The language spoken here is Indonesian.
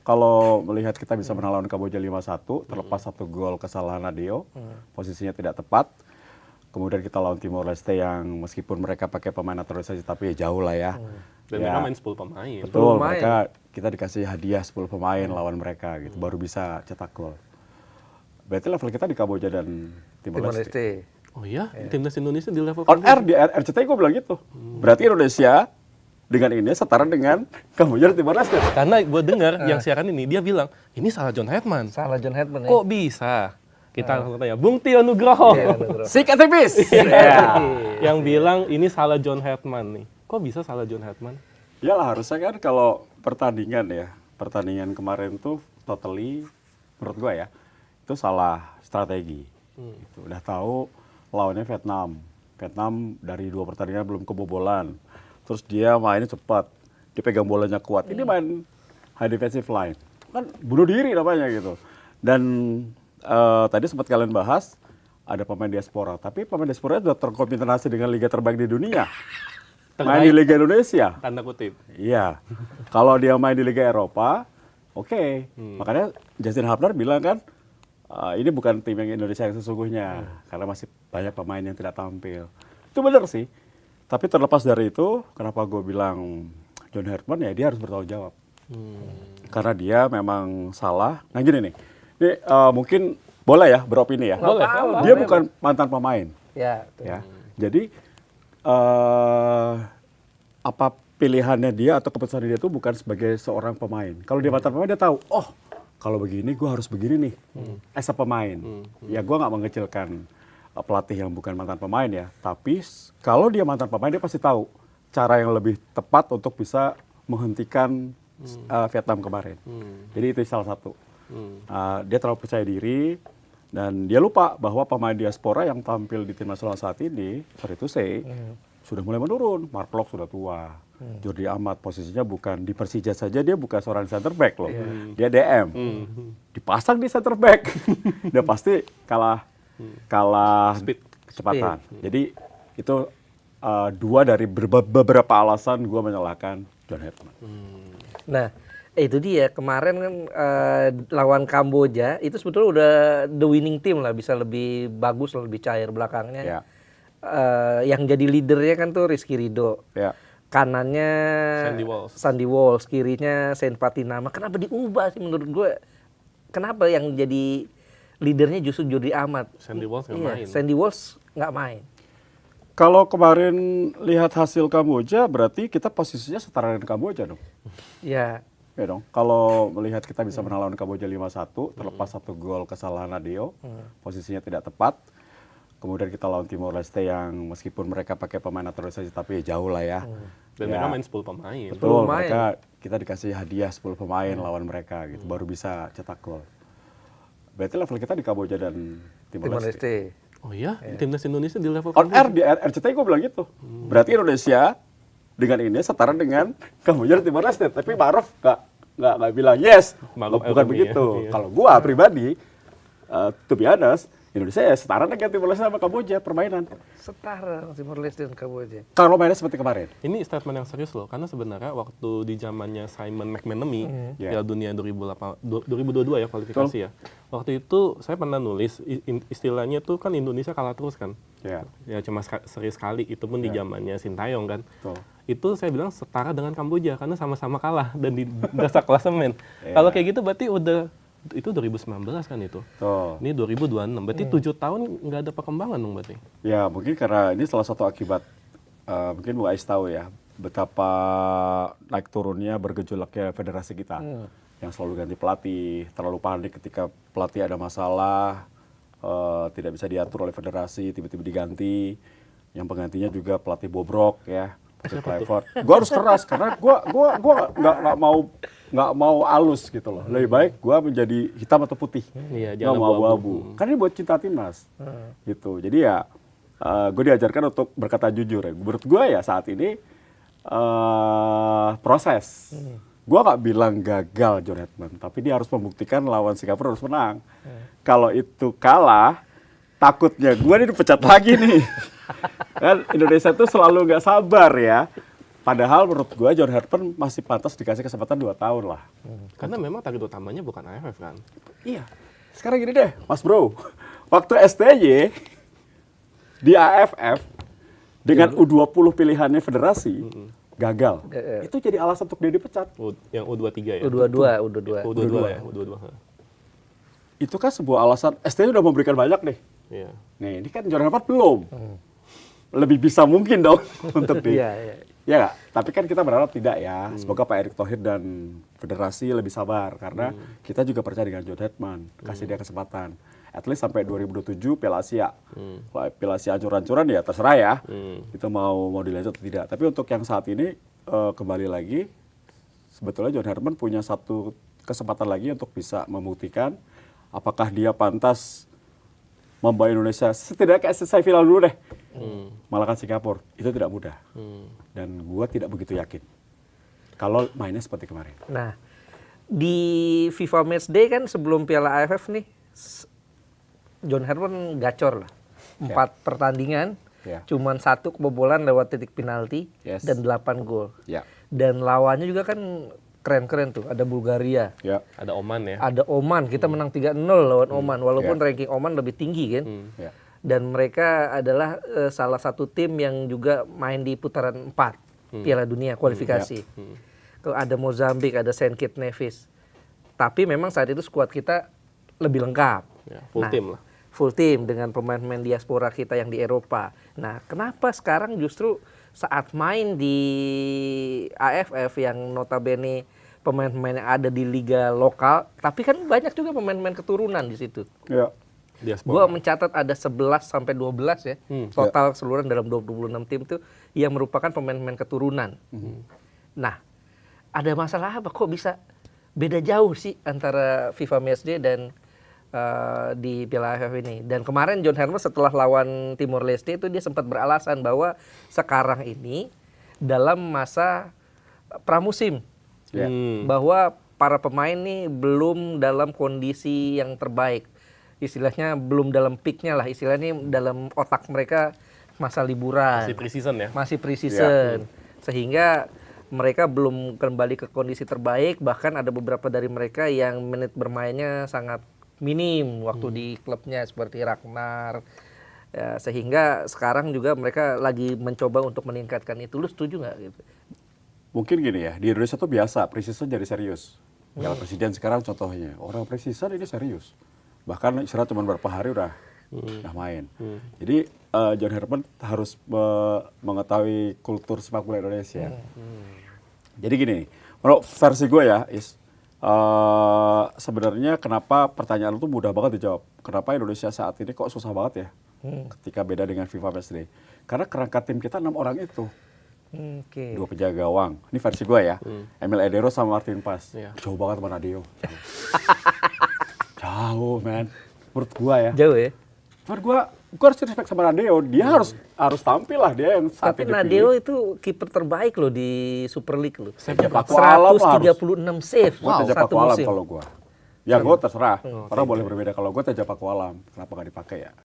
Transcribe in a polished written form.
kalau melihat kita bisa menang lawan Kamboja 5-1, terlepas satu gol kesalahan Nadeo, posisinya tidak tepat. Kemudian kita lawan Timor Leste yang meskipun mereka pakai pemain naturalisasi tapi ya jauh lah ya. Dan mereka main 10 pemain. Betul, mereka kita dikasih hadiah 10 pemain lawan mereka gitu, baru bisa cetak gol. Berarti level kita di Kamboja dan Timor Leste. Oh iya, timnas Indonesia di level On air di RCTI gue bilang gitu. Berarti Indonesia dengan ini setara dengan Kamboja dan Timor Leste. Karena gue dengar yang siaran ini, dia bilang, ini salah John Hetman. Salah John Hetman ya. Kok bisa? Kita langsung tanya, Bung Tio Nugroho. Si aktivis. Yang bilang, ini salah John Hetman nih. Kok bisa salah John Hetman? Iyalah harusnya kan kalau pertandingan pertandingan kemarin tuh totally menurut gue ya, itu salah strategi. Gitu. Udah tahu lawannya Vietnam. Vietnam dari 2 pertandingan belum kebobolan. Terus dia mainnya cepat, dia pegang bolanya kuat. Ini main high defensive line, kan bunuh diri namanya gitu. Dan tadi sempat kalian bahas ada pemain diaspora, tapi pemain diaspora sudah terkombinasi dengan liga terbaik di dunia. Main di Liga Indonesia. Tanda kutip. Iya, kalau dia main di Liga Eropa, oke. Makanya Justin Hubner bilang kan, ini bukan tim yang Indonesia yang sesungguhnya, karena masih banyak pemain yang tidak tampil. Itu benar sih. Tapi terlepas dari itu, kenapa gue bilang John Hetman ya dia harus bertanggung jawab. Karena dia memang salah. Nah gini nih, ini mungkin boleh ya beropini ya. Boleh. Dia bukan mantan pemain. Ya. Jadi apa pilihannya dia atau keputusan dia itu bukan sebagai seorang pemain. Kalau dia mantan pemain dia tahu, oh kalau begini gue harus begini nih, as a pemain. Ya gue nggak mengecilkan pelatih yang bukan mantan pemain ya, tapi kalau dia mantan pemain dia pasti tahu cara yang lebih tepat untuk bisa menghentikan Vietnam kemarin. Jadi itu salah satu. Dia terlalu percaya diri dan dia lupa bahwa pemain diaspora yang tampil di tim nasional saat ini, sorry to say, sudah mulai menurun. Mark Klok sudah tua, Jordi Amat posisinya bukan di Persija saja, dia bukan seorang center back loh, dia DM, dipasang di center back, dia pasti kalah Speed. kecepatan. Jadi itu 2 dari beberapa alasan gue menyalahkan John Hetman. Nah, itu dia kemarin kan lawan Kamboja itu sebetulnya udah the winning team lah, bisa lebih bagus, lebih cair belakangnya. Ya. Yang jadi leadernya kan tuh Rizky Ridho. Ya. Kanannya Sandy Walsh, kirinya Saint Patinama. Kenapa diubah sih menurut gue? Kenapa yang jadi leadernya justru Jordi Amat? Sandy Walsh nggak main. Sandy Walsh nggak main. Kalau kemarin lihat hasil Kamboja, berarti kita posisinya setara dengan Kamboja dong. Ya. Ya dong. Kalau melihat kita bisa menang lawan Kamboja 5-1, terlepas satu gol kesalahan Nadeo, posisinya tidak tepat. Kemudian kita lawan Timor Leste yang meskipun mereka pakai pemain naturalisasi tapi ya jauh lah ya. Dan mereka main 10 pemain. Betul, mereka kita dikasih hadiah 10 pemain lawan mereka gitu, baru bisa cetak gol. Berarti level kita di Kamboja dan Timor Leste. Oh iya, timnas Indonesia di level On air di RCTI gue bilang gitu. Berarti Indonesia dengan ini setara dengan Kamboja dan Timor Leste. Tapi Maruf nggak bilang yes, bukan begitu. Kalau gue pribadi, to be honest, Indonesia ya setara dengan Timor Leste sama Kamboja permainan. Setara Timor Leste dan Kamboja. Kalau mainnya seperti kemarin. Ini statement yang serius loh, karena sebenarnya waktu di zamannya Simon McManamy, Piala Dunia 2022 ya kualifikasi ya. Waktu itu saya pernah nulis istilahnya tuh kan Indonesia kalah terus kan. Ya cuma seri sekali, itu pun di zamannya Sintayong kan. Itu saya bilang setara dengan Kamboja karena sama-sama kalah dan di dasar klasemen. Kalau kayak gitu berarti udah itu 2019 kan itu. Ini 2026. Berarti 7 tahun nggak ada perkembangan dong berarti. Ya mungkin karena ini salah satu akibat mungkin Bu Ais tahu ya betapa naik turunnya bergejolaknya federasi kita. Yang selalu ganti pelatih, terlalu panik ketika pelatih ada masalah, tidak bisa diatur oleh federasi, tiba-tiba diganti. Yang penggantinya juga pelatih bobrok ya. Gue harus keras karena gue nggak mau halus gitu loh. Lebih baik gue menjadi hitam atau putih, nggak mau abu-abu. Karena ini buat cinta timnas, gitu. Jadi ya gue diajarkan untuk berkata jujur ya. Menurut gue ya saat ini proses. Gue nggak bilang gagal John Hetman, tapi dia harus membuktikan lawan Singapura harus menang. Kalau itu kalah, takutnya gue nih dipecat lagi nih. Kan Indonesia tuh selalu nggak sabar ya. Padahal menurut gue John Hartman masih pantas dikasih kesempatan 2 tahun lah. Karena memang target utamanya bukan AFF kan. Iya. Sekarang gini deh, Mas Bro. Waktu STY di AFF dengan U20 pilihannya federasi gagal. Itu jadi alasan untuk dia dipecat. Yang U23 ya? U22. U22 ya? U22. Itu kan sebuah alasan. STY udah memberikan banyak nih. Iya. Nih, ini kan John Hartman belum. Lebih bisa mungkin dong untuk di. Iya. Ya nggak? Tapi kan kita berharap tidak ya. Semoga Pak Erick Thohir dan federasi lebih sabar. Karena kita juga percaya dengan John Hartman. Kasih dia kesempatan. At least sampai 2027 Piala Asia. Kalau Piala Asia ancur-ancuran ya terserah ya. Kita mau dilanjut atau tidak. Tapi untuk yang saat ini, kembali lagi, sebetulnya John Hartman punya satu kesempatan lagi untuk bisa membuktikan apakah dia pantas membawa Indonesia setidaknya selesai final dulu deh. Malahkan Singapura, itu tidak mudah. Dan gua tidak begitu yakin kalau mainnya seperti kemarin. Nah, di FIFA Matchday kan sebelum Piala AFF nih, John Hartman gacor lah. 4 pertandingan, cuman 1 kebobolan lewat titik penalti dan 8 gol. Dan lawannya juga kan keren-keren tuh, ada Bulgaria. Ada Oman ya? Ada Oman, kita menang 3-0 lawan Oman, walaupun ranking Oman lebih tinggi kan. Dan mereka adalah salah satu tim yang juga main di putaran 4 Piala Dunia kualifikasi. Ada Mozambik, ada Saint Kitts Nevis. Tapi memang saat itu skuad kita lebih lengkap. Full tim lah. Full tim dengan pemain-pemain diaspora kita yang di Eropa. Nah, kenapa sekarang justru saat main di AFF yang notabene pemain-pemain yang ada di liga lokal, tapi kan banyak juga pemain-pemain keturunan di situ. Gue mencatat ada 11 sampai 12 ya, total keseluruhan dalam 26 tim itu yang merupakan pemain-pemain keturunan. Nah, ada masalah apa? Kok bisa beda jauh sih antara FIFA Matchday dan di Piala AFF ini? Dan kemarin John Hartman setelah lawan Timor Leste itu dia sempat beralasan bahwa sekarang ini dalam masa pramusim, bahwa para pemain nih belum dalam kondisi yang terbaik. Istilahnya belum dalam peaknya lah, istilahnya dalam otak mereka masa liburan. Masih pre-season ya? Masih pre-season. Sehingga mereka belum kembali ke kondisi terbaik, bahkan ada beberapa dari mereka yang menit bermainnya sangat minim waktu di klubnya seperti Ragnar. Ya, sehingga sekarang juga mereka lagi mencoba untuk meningkatkan itu. Lu setuju nggak gitu? Mungkin gini ya, di Indonesia tuh biasa pre-season jadi serius. Piala Presiden sekarang contohnya, orang pre-season ini serius. Bahkan istirahat cuma beberapa hari udah main. Jadi John Hartman harus mengetahui kultur sepak bola Indonesia. Jadi gini, menurut versi gue ya, sebenarnya kenapa pertanyaan itu mudah banget dijawab. Kenapa Indonesia saat ini kok susah banget ya ketika beda dengan FIFA Matchday? Karena kerangka tim kita 6 orang itu. 2 penjaga gawang. Ini versi gue ya. Emil Edero sama Martin Pas. Jauh banget sama Nadeo. Jauh, man. Menurut gua ya. Jauh ya? Menurut gua harus respect sama Nadeo. Dia harus tampil lah, dia yang saat tapi ini Nadeo itu kiper terbaik loh di Super League loh. Save-nya Paku Alam 136 save. Gua Teja Paku Alam kalau gua. Ya gua terserah. Orang boleh berbeda. Kalau gua Teja Paku Alam. Kenapa nggak dipakai ya?